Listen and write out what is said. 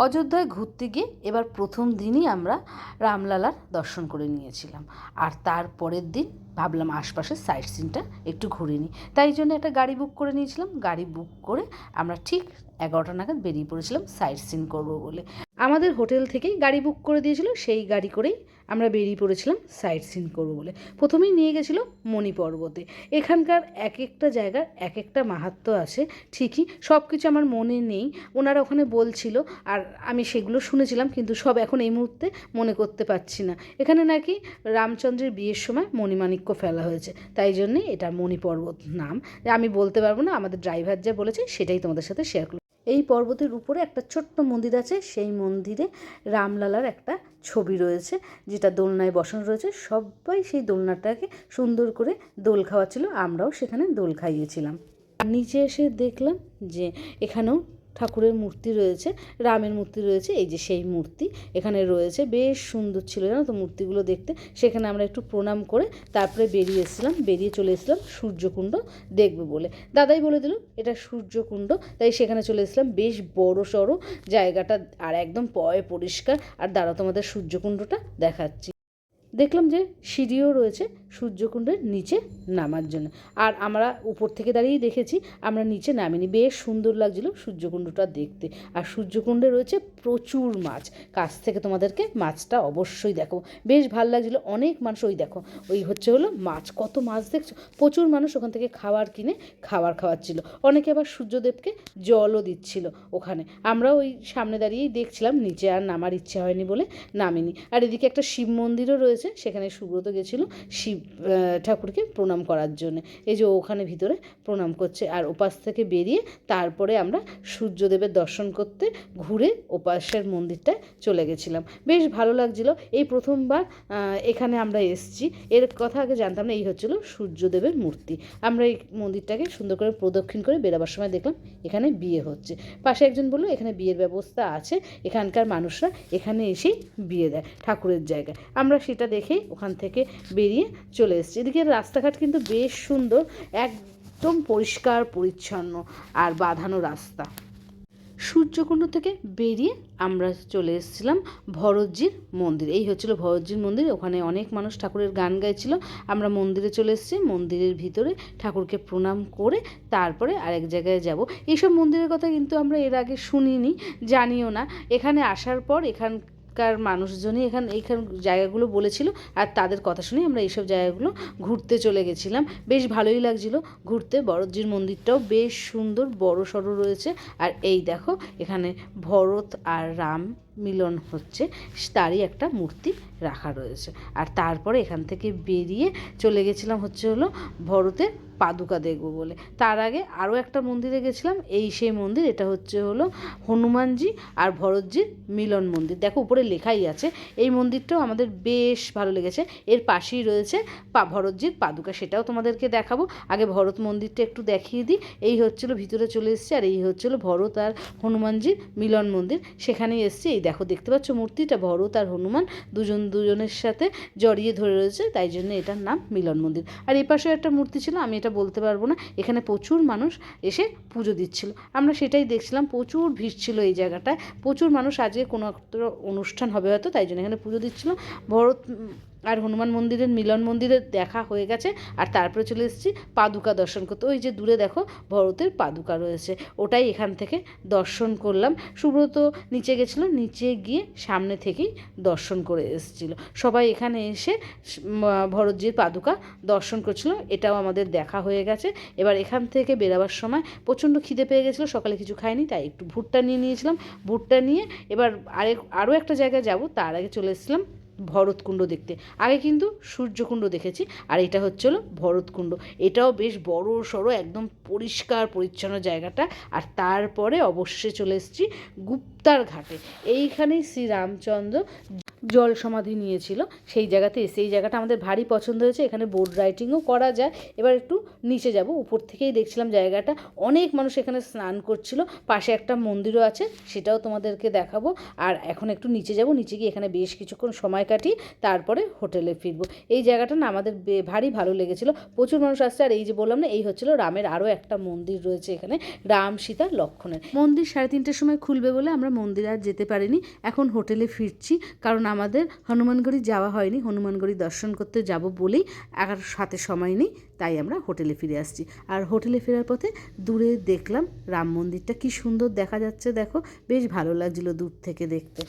অযোধ্যায় ঘুরতে গিয়ে এবার প্রথম দিনই আমরা রামলালার দর্শন করে নিয়েছিলাম। আর তার পরের দিন ভাবলাম আশপাশের সাইট সিনটা একটু ঘুরে নিই, তাই জন্য একটা গাড়ি বুক করে নিয়েছিলাম। গাড়ি বুক করে আমরা ঠিক 11টা নাগাদ বেরিয়ে পড়েছিলাম সাইট সিন করবো বলে। আমাদের হোটেল থেকেই গাড়ি বুক করে দিয়েছিল, সেই গাড়ি করেই আমরা বেরিয়ে পড়েছিলাম সাইট সিন করবো বলে। প্রথমেই নিয়ে গেছিলো মণি পর্বতে। এখানকার এক একটা জায়গার এক একটা মাহাত্ম্য আছে, ঠিকই সব কিছু আমার মনে নেই, ওনারা ওখানে বলছিল আর আমি সেগুলো শুনেছিলাম, কিন্তু সব এখন এই মুহূর্তে মনে করতে পারছি না। এখানে নাকি রামচন্দ্রের বিয়ের সময় মণিমাণিক্য ফেলা হয়েছে, তাই জন্যে এটা মণি পর্বত নাম। আমি বলতে পারবো না, আমাদের ড্রাইভার যা বলেছে সেটাই তোমাদের সাথে শেয়ার করলাম। এই পর্বতের উপরে একটা ছোট্ট মন্দির আছে, সেই মন্দিরে রামলালার একটা ছবি রয়েছে, যেটা দোলনায় বসানো রয়েছে। সবাই সেই দোলনাটাকে সুন্দর করে দোল খাওয়াচ্ছিল, আমরাও সেখানে দোল খাইয়েছিলাম। নিচে এসে দেখলাম যে এখানেও ঠাকুরের মূর্তি রয়েছে, রামের মূর্তি রয়েছে, এই যে সেই মূর্তি এখানে রয়েছে। বেশ সুন্দর ছিল জানো তো মূর্তিগুলো দেখতে। সেখানে আমরা একটু প্রণাম করে তারপরে বেরিয়ে চলে এসেছিলাম সূর্যকুণ্ড দেখবে বলে। দাদাই বলে দিল এটা সূর্যকুণ্ড, তাই সেখানে চলে এসেছিলাম। বেশ বড় সড়ো জায়গাটা আর একদম পরিষ্কার। আর দাঁড়াও তোমাদের সূর্যকুণ্ডটা দেখাচ্ছি। দেখলাম যে সিঁড়িও রয়েছে সূর্যকুণ্ডের নিচে নামার জন্য, আর আমরা উপর থেকে দাঁড়িয়েই দেখেছি, আমরা নিচে নামিনি। বেশ সুন্দর লাগছিল সূর্যকুণ্ডটা দেখতে। আর সূর্যকুণ্ডে রয়েছে প্রচুর মাছ, কাছ থেকে তোমাদেরকে মাছটা অবশ্যই দেখো। বেশ ভালো লাগছিলো, অনেক মানুষ। ওই দেখো, ওই হলো মাছ, কত মাছ দেখছো। প্রচুর মানুষ ওখান থেকে খাবার কিনে খাবার খাওয়াচ্ছিল। অনেকে আবার সূর্যদেবকে জলও দিচ্ছিল ওখানে। আমরা ওই সামনে দাঁড়িয়েই দেখছিলাম, নিচে আর নামার ইচ্ছে হয়নি বলে নামিনি। আর এদিকে একটা শিব মন্দিরও রয়েছে, সেখানে সুব্রত গেছিল শিব ঠাকুরকে প্রণাম করার জন্য। এই যে ওখানে ভিতরে প্রণাম করছে। আর ওপাশ থেকে বেরিয়ে তারপরে আমরা সূর্যদেবের দর্শন করতে ঘুরে ওপাশের মন্দিরটায় চলে গেছিলাম। বেশ ভালো লাগছিল। এই প্রথমবার এখানে আমরা এসেছি, এর কথা আগে জানতাম না। এই হচ্ছিল সূর্যদেবের মূর্তি। আমরা এই মন্দিরটাকে সুন্দর করে প্রদক্ষিণ করে বেরোবার সময় দেখলাম এখানে বিয়ে হচ্ছে। পাশে একজন বললো এখানে বিয়ের ব্যবস্থা আছে, এখানকার মানুষরা এখানে এসেই বিয়ে দেয় ঠাকুরের জায়গায়। আমরা সেটা দেখে ওখান থেকে বেরিয়ে চলে এসেছি। এদিকে রাস্তাঘাট কিন্তু বেশ সুন্দর, একদম পরিষ্কার পরিচ্ছন্ন আর বাঁধানো রাস্তা। সূর্যকুণ্ড থেকে বেরিয়ে আমরা চলে এসেছিলাম ভরতজির মন্দির। এই হচ্ছিল ভরতজির মন্দির। ওখানে অনেক মানুষ ঠাকুরের গান গাইছিল। আমরা মন্দিরে চলে এসেছি, মন্দিরের ভিতরে ঠাকুরকে প্রণাম করে তারপরে আরেক জায়গায় যাব। এইসব মন্দিরের কথা কিন্তু আমরা এর আগে শুনিনি, জানিও না। এখানে আসার পর এখানকার মানুষজনই এইখান জায়গাগুলো বলেছিল, আর তাদের কথা শুনে আমরা এইসব জায়গাগুলো ঘুরতে চলে গেছিলাম। বেশ ভালোই লাগছিল ঘুরতে। ভরতজির মন্দিরটাও বেশ সুন্দর, বড় সড়ো রয়েছে। আর এই দেখো এখানে ভরত আর রাম মিলন হচ্ছে, তারই একটা মূর্তি রাখা রয়েছে। আর তারপরে এখান থেকে বেরিয়ে চলে গেছিলাম ভরতের পাদুকা দেখবো বলে। তার আগে আরও একটা মন্দিরে গেছিলাম, এই সেই মন্দির। এটা হলো হনুমানজি আর ভরতজির মিলন মন্দির। দেখো উপরে লেখাই আছে। এই মন্দিরটাও আমাদের বেশ ভালো লেগেছে। এর পাশেই রয়েছে ভরতজির পাদুকা, সেটাও তোমাদেরকে দেখাবো। আগে ভরত মন্দিরটা একটু দেখিয়ে দিই। এই ভিতরে চলে এসেছি, আর এই ভরত আর হনুমানজির মিলন মন্দির। সেখানেই এসেছি। এই দেখো, দেখতে পাচ্ছ মূর্তিটা, ভরত আর হনুমান দুজনের সাথে জড়িয়ে ধরে রয়েছে, তাই জন্য এটার নাম মিলন মন্দির। আর এই পাশেও একটা মূর্তি ছিল, আমি এটা বলতে পারবো না। এখানে প্রচুর মানুষ এসে পুজো দিচ্ছিল, আমরা সেটাই দেখছিলাম। প্রচুর ভিড় ছিল এই জায়গাটায়, প্রচুর মানুষ। আজকে কোনো একটা অনুষ্ঠান হবে হয়তো, তাই জন্য এখানে পুজো দিচ্ছিল। ভরত আর হনুমান মন্দিরের মিলন মন্দিরের দেখা হয়ে গেছে। আর তারপরে চলে এসেছি পাদুকা দর্শন করতে। ওই যে দূরে দেখো ভরতের পাদুকা রয়েছে, ওটাই এখান থেকে দর্শন করলাম। সুব্রত নিচে গেছিলো, নিচে গিয়ে সামনে থেকেই দর্শন করে এসেছিল। সবাই এখানে এসে ভরতজির পাদুকা দর্শন করছিল, এটাও আমাদের দেখা হয়ে গেছে। এবার এখান থেকে বেরোবার সময় প্রচণ্ড খিদে পেয়ে গেছিলো, সকালে কিছু খাইনি, তাই একটু ভুট্টা নিয়ে নিয়েছিলাম। ভুট্টা নিয়ে এবার আরও একটা জায়গায় যাব, তার আগে চলে এসেছিলাম ভরতকুণ্ড দেখতে। আগে কিন্তু সূর্যকুণ্ড দেখেছি, আর এটা হলো ভরতকুণ্ড। এটাও বেশ বড় সড়ো, একদম পরিষ্কার পরিচ্ছন্ন জায়গাটা। আর তারপরে অবশ্যই চলে এসেছি গুপ্তার ঘাটে। এইখানেই শ্রীরামচন্দ্র জল সমাধি নিয়েছিল, সেই জায়গাতে এসে এই জায়গাটা আমাদের ভারী পছন্দ হয়েছে। এখানে বোট রাইডিংও করা যায়। এবার একটু নিচে যাব, উপর থেকেই দেখছিলাম জায়গাটা, অনেক মানুষ এখানে স্নান করছিল, পাশে একটা মন্দিরও আছে, সেটাও তোমাদেরকে দেখাবো। আর এখন একটু নিচে যাব, নিচে গিয়ে এখানে বেশ কিছুক্ষণ সময় কাটিয়ে তারপরে হোটেলে ফিরবো। এই জায়গাটা না আমাদের ভারী ভালো লেগেছিলো, প্রচুর মানুষ আসছে। আর এই যে বললাম না, এই হচ্ছিল রামের আরও একটা মন্দির রয়েছে এখানে, রাম সীতা লক্ষণের মন্দির। 3:30টার সময় খুলবে বলে আমরা মন্দিরে আর যেতে পারিনি, এখন হোটেলে ফিরছি। কারণ আমাদের হনুমানগড়ি যাওয়া হয়নি, হনুমানগড়ি দর্শন করতে যাব বলেই আর সাথে সময় নেই, তাই আমরা হোটেলে ফিরে আসছি। আর হোটেলে ফেরার পথে দূরে দেখলাম রাম মন্দিরটা, কি সুন্দর দেখা যাচ্ছে দেখো, বেশ ভালো লাগছিল দূর থেকে দেখতে।